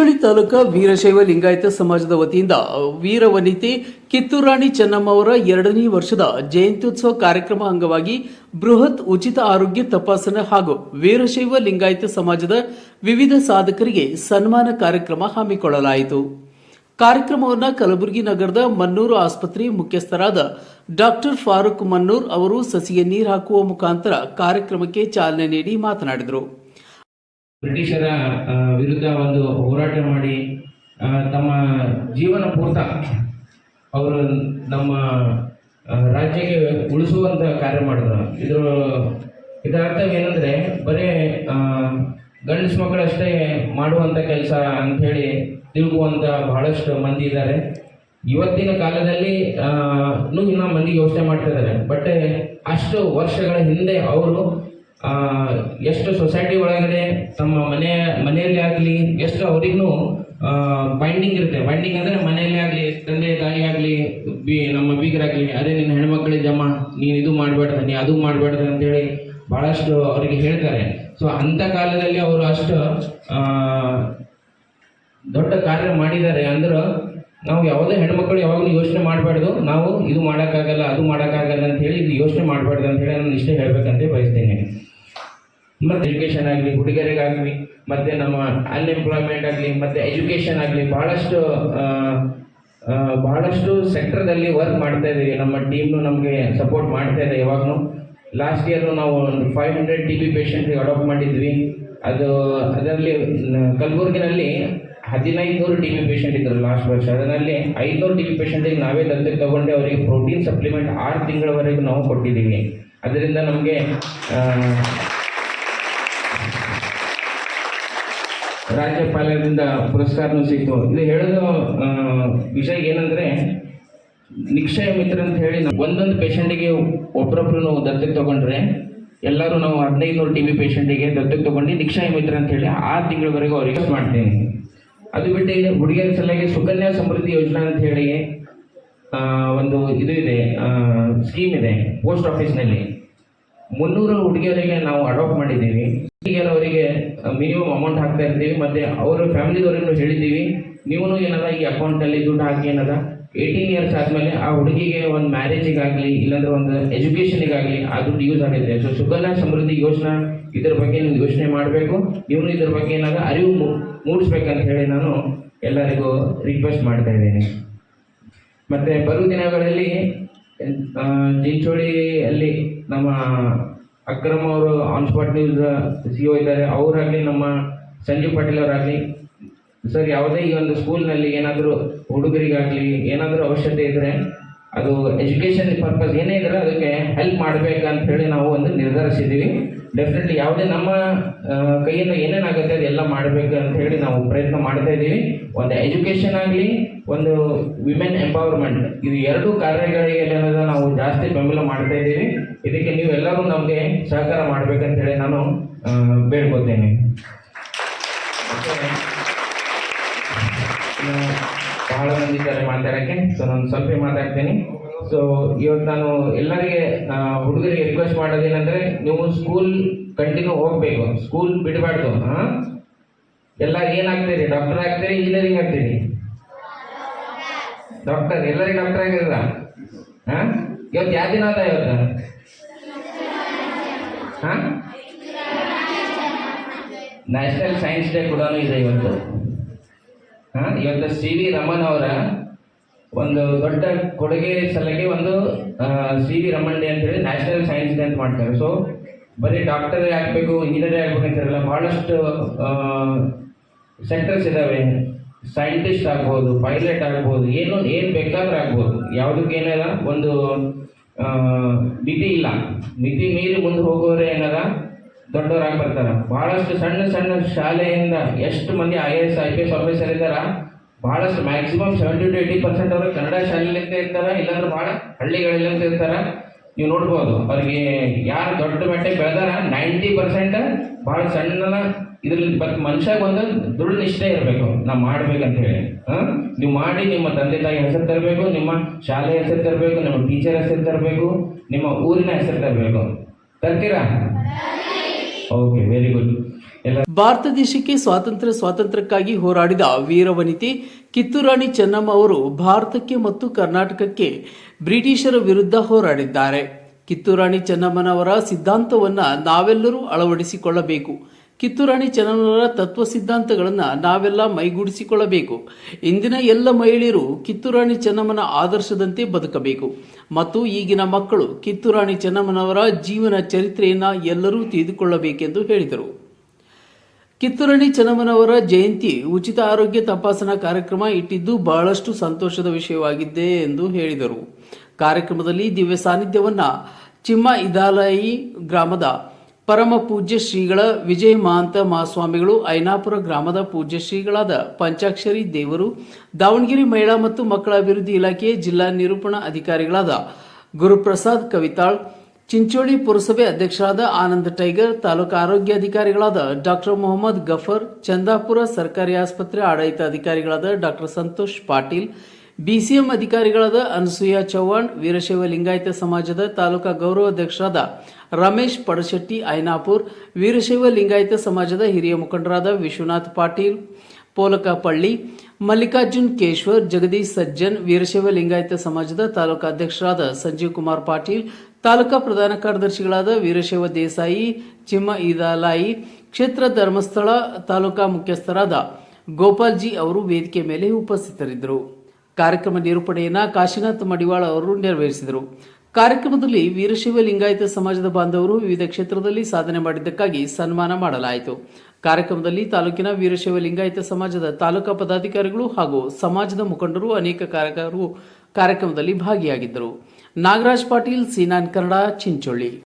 ಚಿಂಚೋಳಿ ತಾಲೂಕಾ ವೀರಶೈವ ಲಿಂಗಾಯತ ಸಮಾಜದ ವತಿಯಿಂದ ವೀರವನಿತೆ ಕಿತ್ತೂರಾಣಿ ಚೆನ್ನಮ್ಮ ಅವರ 2ನೇ ವರ್ಷದ ಜಯಂತ್ಯುತ್ಸವ ಕಾರ್ಯಕ್ರಮ ಅಂಗವಾಗಿ ಬೃಹತ್ ಉಚಿತ ಆರೋಗ್ಯ ತಪಾಸಣೆ ಹಾಗೂ ವೀರಶೈವ ಲಿಂಗಾಯತ ಸಮಾಜದ ವಿವಿಧ ಸಾಧಕರಿಗೆ ಸನ್ಮಾನ ಕಾರ್ಯಕ್ರಮ ಹಮ್ಮಿಕೊಳ್ಳಲಾಯಿತು. ಕಾರ್ಯಕ್ರಮವನ್ನು ಕಲಬುರಗಿ ನಗರದ ಮನ್ನೂರು ಆಸ್ಪತ್ರೆ ಮುಖ್ಯಸ್ಥರಾದ ಡಾಕ್ಟರ್ ಫಾರೂಕ್ ಮನ್ನೂರ್ ಅವರು ಸಸಿಗೆ ನೀರು ಹಾಕುವ ಮುಖಾಂತರ ಕಾರ್ಯಕ್ರಮಕ್ಕೆ ಚಾಲನೆ ನೀಡಿ ಮಾತನಾಡಿದರು. ಬ್ರಿಟಿಷರ ವಿರುದ್ಧ ಒಂದು ಹೋರಾಟ ಮಾಡಿ ತಮ್ಮ ಜೀವನ ಪೂರ್ತ ಅವರು ನಮ್ಮ ರಾಜ್ಯಕ್ಕೆ ಉಳಿಸುವಂಥ ಕಾರ್ಯ ಮಾಡಿದ್ರು. ಇದರ ಅರ್ಥವೇನೆಂದರೆ ಬರೀ ಗಂಡಸು ಮಕ್ಕಳಷ್ಟೇ ಮಾಡುವಂಥ ಕೆಲಸ ಅಂಥೇಳಿ ತಿಳ್ಕುವಂಥ ಬಹಳಷ್ಟು ಮಂದಿ ಇದ್ದಾರೆ. ಇವತ್ತಿನ ಕಾಲದಲ್ಲಿ ಇನ್ನೂ ಮಂದಿ ಯೋಚನೆ ಮಾಡ್ತಾ ಇದ್ದಾರೆ. ಬಟ್ ಅಷ್ಟು ವರ್ಷಗಳ ಹಿಂದೆ ಅವರು ಎಷ್ಟು ಸೊಸೈಟಿ ಒಳಗಡೆ ತಮ್ಮ ಮನೆಯಲ್ಲಿ ಆಗಲಿ ಎಷ್ಟು ಅವ್ರಿಗೂ ಬೈಂಡಿಂಗ್ ಇರುತ್ತೆ. ಬೈಂಡಿಂಗ್ ಅಂದರೆ ಮನೆಯಲ್ಲಿ ಆಗಲಿ ತಂದೆ ತಾಯಿ ಆಗಲಿ ನಮ್ಮ ಬೀಗರಾಗಲಿ ಅದೇ ನಿನ್ನ ಹೆಣ್ಮಕ್ಳಿಗೆ ಜಮ್ಮ ನೀನು ಇದು ಮಾಡಬೇಡ್ದ ನೀ ಅದು ಮಾಡಬೇಡ್ದ ಅಂತೇಳಿ ಭಾಳಷ್ಟು ಅವರಿಗೆ ಹೇಳ್ತಾರೆ. ಸೊ ಅಂಥ ಕಾಲದಲ್ಲಿ ಅವರು ಅಷ್ಟು ದೊಡ್ಡ ಕಾರ್ಯ ಮಾಡಿದ್ದಾರೆ. ಅಂದ್ರೆ ನಾವು ಯಾವುದೇ ಹೆಣ್ಮಕ್ಳು ಯಾವಾಗಲೂ ಯೋಚನೆ ಮಾಡಬಾರ್ದು, ನಾವು ಇದು ಮಾಡೋಕ್ಕಾಗಲ್ಲ ಅದು ಮಾಡೋಕ್ಕಾಗಲ್ಲ ಅಂತ ಹೇಳಿ ಇದು ಯೋಚನೆ ಮಾಡಬಾರ್ದು ಅಂತ ಹೇಳಿ ನಾನು ಇಷ್ಟೇ ಹೇಳ್ಬೇಕಂತ ಬಯಸ್ತೇನೆ. ಮತ್ತು ಎಜುಕೇಷನ್ ಆಗಲಿ ಹುಡುಗರಿಗಾಗಲಿ ಮತ್ತು ನಮ್ಮ ಅನ್ಎಂಪ್ಲಾಯ್ಮೆಂಟ್ ಆಗಲಿ ಮತ್ತು ಎಜುಕೇಷನ್ ಆಗಲಿ ಬಹಳಷ್ಟು ಸೆಕ್ಟರ್ದಲ್ಲಿ ವರ್ಕ್ ಮಾಡ್ತಾ ಇದ್ದೀವಿ. ನಮ್ಮ ಟೀಮ್ನು ನಮಗೆ ಸಪೋರ್ಟ್ ಮಾಡ್ತಾ ಇದೆ. ಯಾವಾಗಲೂ ಲಾಸ್ಟ್ ಇಯರ್ ನಾವು ಒಂದು 500 TB ಪೇಷಂಟ್ಗೆ ಅಡಾಪ್ಟ್ ಮಾಡಿದ್ವಿ. ಅದರಲ್ಲಿ ಕಲಬುರಗಿನಲ್ಲಿ 1500 TB ಪೇಷಂಟ್ ಇದ್ದರು ಲಾಸ್ಟ್ ವರ್ಷ. ಅದರಲ್ಲಿ 500 TB ಪೇಷಂಟಿಗೆ ನಾವೇ ದತ್ತಕ್ಕೆ ತಗೊಂಡು ಅವರಿಗೆ ಪ್ರೋಟೀನ್ ಸಪ್ಲಿಮೆಂಟ್ 6 ತಿಂಗಳವರೆಗೂ ನಾವು ಕೊಟ್ಟಿದ್ದೀವಿ. ಅದರಿಂದ ನಮಗೆ ರಾಜ್ಯಪಾಲರಿಂದ ಪುರಸ್ಕಾರನೂ ಸಿಕ್ತು. ಇದು ಹೇಳೋದು ವಿಷಯ ಏನಂದರೆ ನಿಕ್ಷಯ ಮಿತ್ರ ಅಂತ ಹೇಳಿ ಒಂದೊಂದು ಪೇಷಂಟಿಗೆ ಒಬ್ಬರೊಬ್ಬರು ದತ್ತಕ್ಕೆ ತಗೊಂಡ್ರೆ ಎಲ್ಲರೂ ನಾವು 1500 TB ಪೇಷಂಟಿಗೆ ದತ್ತಕ್ಕೆ ತಗೊಂಡು ನಿಕ್ಷಯ ಮಿತ್ರ ಅಂತ ಹೇಳಿ 6 ತಿಂಗಳವರೆಗೂ ಅವ್ರಿಗೆ ಮಾಡ್ತೀನಿ. ಅದು ಬಿಟ್ಟು ಹುಡುಗಿಯರ ಸಲುವಾಗಿ ಸುಕನ್ಯಾ ಸಮೃದ್ಧಿ ಯೋಜನಾ ಅಂತ ಹೇಳಿ ಒಂದು ಇದು ಇದೆ, ಸ್ಕೀಮ್ ಇದೆ ಪೋಸ್ಟ್ ಆಫೀಸ್ನಲ್ಲಿ. 300 ಹುಡುಗಿಯರಿಗೆ ನಾವು ಅಡಾಪ್ಟ್ ಮಾಡಿದ್ದೀವಿ. ಅವರಿಗೆ ಮಿನಿಮಮ್ ಅಮೌಂಟ್ ಹಾಕ್ತಾ ಇರ್ತೀವಿ. ಮತ್ತು ಅವರ ಫ್ಯಾಮಿಲಿದವ್ರನ್ನು ಹೇಳಿದ್ದೀವಿ, ನೀವು ಏನದ ಈ ಅಕೌಂಟಲ್ಲಿ ದುಡ್ಡು ಹಾಕಿ ಏನದ 18 ಇಯರ್ಸ್ ಆದಮೇಲೆ ಆ ಹುಡುಗಿಗೆ ಒಂದು ಮ್ಯಾರೇಜಿಗಾಗಲಿ ಇಲ್ಲಾಂದ್ರೆ ಒಂದು ಎಜುಕೇಷನಿಗಾಗಲಿ ಆ ದುಡ್ಡು ಯೂಸ್ ಆಗುತ್ತೆ. ಸೊ ಸುಕನ್ಯಾ ಸಮೃದ್ಧಿ ಯೋಜನಾ ಇದರ ಬಗ್ಗೆ ನೀವು ಯೋಚನೆ ಮಾಡಬೇಕು. ನೀವು ಇದರ ಬಗ್ಗೆ ಏನಾದ ಅರಿವು ಮೂಡಿಸ್ಬೇಕಂತ ಹೇಳಿ ನಾನು ಎಲ್ಲರಿಗೂ ರಿಕ್ವೆಸ್ಟ್ ಮಾಡ್ತಾ ಇದ್ದೇನೆ. ಮತ್ತು ಬರುವ ದಿನಗಳಲ್ಲಿ ಚಿಂಚೋಳಿಯಲ್ಲಿ ನಮ್ಮ ಅಕ್ರಮ್ ಅವರು ಆನ್ ಸ್ಪಾಟ್ ನ್ಯೂಸ್ CEO ಇದ್ದಾರೆ. ಅವರಾಗಲಿ ನಮ್ಮ ಸಂಜೀವ್ ಪಾಟೀಲ್ ಅವರಾಗಲಿ ಸರ್ ಯಾವುದೇ ಈ ಒಂದು ಸ್ಕೂಲ್ನಲ್ಲಿ ಏನಾದರೂ ಹುಡುಗರಿಗಾಗಲಿ ಏನಾದರೂ ಅವಶ್ಯಕತೆ ಇದ್ದರೆ ಅದು ಎಜುಕೇಷನ್ ಪರ್ಪಸ್ ಏನೇ ಇದ್ದರೆ ಅದಕ್ಕೆ ಹೆಲ್ಪ್ ಮಾಡಬೇಕಂತ ಹೇಳಿ ನಾವು ಒಂದು ನಿರ್ಧರಿಸಿದ್ದೀವಿ. ಡೆಫಿನೆಟ್ಲಿ ಯಾವುದೇ ನಮ್ಮ ಕೈಯಿಂದ ಏನೇನಾಗುತ್ತೆ ಅದೆಲ್ಲ ಮಾಡಬೇಕು ಅಂತ ಹೇಳಿ ನಾವು ಪ್ರಯತ್ನ ಮಾಡ್ತಾ ಇದ್ದೀವಿ. ಒಂದು ಎಜುಕೇಷನ್ ಆಗಲಿ ಒಂದು ವಿಮೆನ್ ಎಂಪವರ್ಮೆಂಟ್ ಇದು 2 ಕಾರ್ಯಗಳಿಗೆ ನಾವು ಜಾಸ್ತಿ ಬೆಂಬಲ ಮಾಡ್ತಾ ಇದ್ದೀವಿ. ಇದಕ್ಕೆ ನೀವೆಲ್ಲರೂ ನಮಗೆ ಸಹಕಾರ ಮಾಡಬೇಕಂತ ಹೇಳಿ ನಾನು ಬೇಡ್ಕೊತೇನೆ. ಬಹಳ ಮಂದಿ ಇದ್ದಾರೆ ಮಾತಾಡೋಕ್ಕೆ, ಸೊ ನಾನು ಸ್ವಲ್ಪ ಮಾತಾಡ್ತೀನಿ. ಸೊ ಇವತ್ತು ನಾನು ಎಲ್ಲರಿಗೆ ಹುಡುಗರಿಗೆ ರಿಕ್ವೆಸ್ಟ್ ಮಾಡೋದೇನೆಂದರೆ ನೀವು ಸ್ಕೂಲ್ ಕಂಟಿನ್ಯೂ ಹೋಗಬೇಕು, ಸ್ಕೂಲ್ ಬಿಡಬಾರ್ದು. ಎಲ್ಲ ಏನಾಗ್ತೀರಿ? ಡಾಕ್ಟರ್ ಆಗ್ತೀರಿ, ಇಂಜಿನಿಯರಿಂಗ್ ಆಗ್ತೀರಿ? ಡಾಕ್ಟರ್ ಎಲ್ಲರಿಗೆ ಡಾಕ್ಟರ್ ಆಗಿರಲ್ಲ. ಇವತ್ತು ಯಾವ ದಿನ ಅದ? ಇವತ್ತು ನ್ಯಾಷನಲ್ ಸೈನ್ಸ್ ಡೇ ಕೂಡ ಇದೆ ಇವತ್ತು. ಇವತ್ತು CV ರಮನ್ ಅವರ ಒಂದು ದೊಡ್ಡ ಕೊಡುಗೆ ಸಲಹೆ ಒಂದು CV ರಮನ್ ಡೇ ಅಂತೇಳಿ ನ್ಯಾಷನಲ್ ಸೈನ್ಸ್ ಡೇ ಅಂತ ಮಾಡ್ತಾರೆ. ಸೊ ಬರೀ ಡಾಕ್ಟರೇ ಆಗಬೇಕು ಇಂಜಿನಿಯರೇ ಆಗಬೇಕು ಅಂತಿರಲ್ಲ, ಭಾಳಷ್ಟು ಸೆಕ್ಟರ್ಸ್ ಇದ್ದಾವೆ. ಸೈಂಟಿಸ್ಟ್ ಆಗ್ಬೋದು, ಪೈಲಟ್ ಆಗ್ಬೋದು, ಏನು ಬೇಕಾದ್ರೂ ಆಗ್ಬೋದು. ಯಾವುದಕ್ಕೆ ಏನದ ಒಂದು ಮಿತಿ ಇಲ್ಲ. ಮಿತಿ ಮೀರಿ ಮುಂದೆ ಹೋಗೋರೆ ಏನದ ದೊಡ್ಡವರಾಗಿ ಬರ್ತಾರೆ. ಭಾಳಷ್ಟು ಸಣ್ಣ ಸಣ್ಣ ಶಾಲೆಯಿಂದ ಎಷ್ಟು ಮಂದಿ IAS IPS ಆಫೀಸರ್ ಇದ್ದಾರೆ. ಭಾಳಷ್ಟು ಮ್ಯಾಕ್ಸಿಮಮ್ 70 to 80% ಅವರು ಕನ್ನಡ ಶಾಲೆಲಿಂದ ಇರ್ತಾರೆ, ಇಲ್ಲಾಂದ್ರೆ ಭಾಳ ಹಳ್ಳಿಗಳಿಂದ ಇರ್ತಾರೆ. ನೀವು ನೋಡ್ಬೋದು ಅವ್ರಿಗೆ ಯಾರು ದೊಡ್ಡ ಮಟ್ಟಿಗೆ ಬೆಳೆದಾರ 90% ಭಾಳ ಸಣ್ಣ ಇದರಲ್ಲಿ ಮನುಷ್ಯಾಗ ಒಂದು ದೃಢ ನಿಷ್ಠೆ ಇರಬೇಕು, ನಾವು ಮಾಡ್ಬೇಕಂತ ಹೇಳಿ. ನೀವು ಮಾಡಿ ನಿಮ್ಮ ತಂದೆ ತಾಯಿ ಹೆಸರು ತರಬೇಕು, ನಿಮ್ಮ ಶಾಲೆ ಹೆಸರು ತರಬೇಕು, ನಿಮ್ಮ ಟೀಚರ್ ಹೆಸರು ತರಬೇಕು, ನಿಮ್ಮ ಊರಿನ ಹೆಸರು ತರಬೇಕು. ತರ್ತೀರಾ? Okay, very good. ಭಾರತ ದೇಶಕ್ಕೆ ಸ್ವಾತಂತ್ರ್ಯಕ್ಕಾಗಿ ಹೋರಾಡಿದ ವೀರವನಿತೆ ಕಿತ್ತೂರಾಣಿ ಚೆನ್ನಮ್ಮ ಅವರು ಭಾರತಕ್ಕೆ ಮತ್ತು ಕರ್ನಾಟಕಕ್ಕೆ ಬ್ರಿಟಿಷರ ವಿರುದ್ಧ ಹೋರಾಡಿದ್ದಾರೆ. ಕಿತ್ತೂರಾಣಿ ಚೆನ್ನಮ್ಮನವರ ಸಿದ್ಧಾಂತವನ್ನ ನಾವೆಲ್ಲರೂ ಅಳವಡಿಸಿಕೊಳ್ಳಬೇಕು. ಕಿತ್ತೂರಾಣಿ ಚೆನ್ನಮ್ಮನವರ ತತ್ವ ಸಿದ್ಧಾಂತಗಳನ್ನು ನಾವೆಲ್ಲ ಮೈಗೂಡಿಸಿಕೊಳ್ಳಬೇಕು. ಇಂದಿನ ಎಲ್ಲ ಮಹಿಳೆಯರು ಕಿತ್ತೂರಾಣಿ ಚೆನ್ನಮ್ಮನ ಆದರ್ಶದಂತೆ ಬದುಕಬೇಕು ಮತ್ತು ಈಗಿನ ಮಕ್ಕಳು ಕಿತ್ತೂರಾಣಿ ಚೆನ್ನಮ್ಮನವರ ಜೀವನ ಚರಿತ್ರೆಯನ್ನ ಎಲ್ಲರೂ ತಿಳಿದುಕೊಳ್ಳಬೇಕೆಂದು ಹೇಳಿದರು. ಕಿತ್ತೂರಾಣಿ ಚೆನ್ನಮ್ಮನವರ ಜಯಂತಿ ಉಚಿತ ಆರೋಗ್ಯ ತಪಾಸಣಾ ಕಾರ್ಯಕ್ರಮ ಇಟ್ಟಿದ್ದು ಬಹಳಷ್ಟು ಸಂತೋಷದ ವಿಷಯವಾಗಿದೆ ಎಂದು ಹೇಳಿದರು. ಕಾರ್ಯಕ್ರಮದಲ್ಲಿ ದಿವ್ಯ ಸಾನ್ನಿಧ್ಯವನ್ನ ಚಿಮ್ಮ ಇದಾಲಾಯಿ ಗ್ರಾಮದ ಪರಮ ಪೂಜ್ಯ ಶ್ರೀಗಳ ವಿಜಯ ಮಹಾಂತ ಮಹಾಸ್ವಾಮಿಗಳು, ಐನಾಪುರ ಗ್ರಾಮದ ಪೂಜ್ಯ ಶ್ರೀಗಳಾದ ಪಂಚಾಕ್ಷರಿ ದೇವರು, ದಾವಣಗೆರೆ ಮಹಿಳಾ ಮತ್ತು ಮಕ್ಕಳ ಅಭಿವೃದ್ಧಿ ಇಲಾಖೆಯ ಜಿಲ್ಲಾ ನಿರೂಪಣಾ ಅಧಿಕಾರಿಗಳಾದ ಗುರುಪ್ರಸಾದ್ ಕವಿತಾಳ್, ಚಿಂಚೋಳಿ ಪುರಸಭೆ ಅಧ್ಯಕ್ಷರಾದ ಆನಂದ್ ಟೈಗರ್, ತಾಲೂಕು ಆರೋಗ್ಯಾಧಿಕಾರಿಗಳಾದ ಡಾಕ್ಟರ್ ಮೊಹಮ್ಮದ್ ಗಫರ್, ಚಂದಾಪುರ ಸರ್ಕಾರಿ ಆಸ್ಪತ್ರೆ ಆಡಳಿತಾಧಿಕಾರಿಗಳಾದ ಡಾಕ್ಟರ್ ಸಂತೋಷ್ ಪಾಟೀಲ್, ಬಿಸಿಎಂ ಅಧಿಕಾರಿಗಳಾದ ಅನಸೂಯ ಚೌಹಾಣ್, ವೀರಶೈವ ಲಿಂಗಾಯತ ಸಮಾಜದ ತಾಲೂಕಾ ಗೌರವಾಧ್ಯಕ್ಷರಾದ ರಮೇಶ್ ಪಡಶೆಟ್ಟಿ ಐನಾಪುರ್, ವೀರಶೈವ ಲಿಂಗಾಯತ ಸಮಾಜದ ಹಿರಿಯ ಮುಖಂಡರಾದ ವಿಶ್ವನಾಥ್ ಪಾಟೀಲ್ ಪೋಲಕಪಳ್ಳಿ, ಮಲ್ಲಿಕಾರ್ಜುನ್ ಕೇಶ್ವರ್, ಜಗದೀಶ್ ಸಜ್ಜನ್, ವೀರಶೈವ ಲಿಂಗಾಯತ ಸಮಾಜದ ತಾಲೂಕಾ ಅಧ್ಯಕ್ಷರಾದ ಸಂಜೀವ್ ಕುಮಾರ್ ಪಾಟೀಲ್, ತಾಲೂಕಾ ಪ್ರಧಾನ ಕಾರ್ಯದರ್ಶಿಗಳಾದ ವೀರಶೈವ ದೇಸಾಯಿ, ಚಿಮ್ಮ ಈದಾಲಾಯಿ, ಕ್ಷೇತ್ರ ಧರ್ಮಸ್ಥಳ ತಾಲೂಕಾ ಮುಖ್ಯಸ್ಥರಾದ ಗೋಪಾಲ್ಜಿ ಅವರು ವೇದಿಕೆ ಮೇಲೆ ಉಪಸ್ಥಿತರಿದ್ದರು. ಕಾರ್ಯಕ್ರಮ ನಿರೂಪಣೆಯನ್ನ ಕಾಶಿನಾಥ್ ಮಡಿವಾಳ ಅವರು ನೆರವೇರಿಸಿದರು. ಕಾರ್ಯಕ್ರಮದಲ್ಲಿ ವೀರಶೈವ ಲಿಂಗಾಯತ ಸಮಾಜದ ಬಾಂಧವರು ವಿವಿಧ ಕ್ಷೇತ್ರದಲ್ಲಿ ಸಾಧನೆ ಮಾಡಿದ್ದಕ್ಕಾಗಿ ಸನ್ಮಾನ ಮಾಡಲಾಯಿತು. ಕಾರ್ಯಕ್ರಮದಲ್ಲಿ ತಾಲೂಕಿನ ವೀರಶೈವ ಲಿಂಗಾಯತ ಸಮಾಜದ ತಾಲೂಕಾ ಪದಾಧಿಕಾರಿಗಳು ಹಾಗೂ ಸಮಾಜದ ಮುಖಂಡರು ಅನೇಕ ಕಾರ್ಯಕ್ರಮದಲ್ಲಿ ಭಾಗಿಯಾಗಿದ್ದರು. ನಾಗರಾಜ್ ಪಾಟೀಲ್, ಸಿ9 ಕನ್ನಡ, ಚಿಂಚೋಳಿ.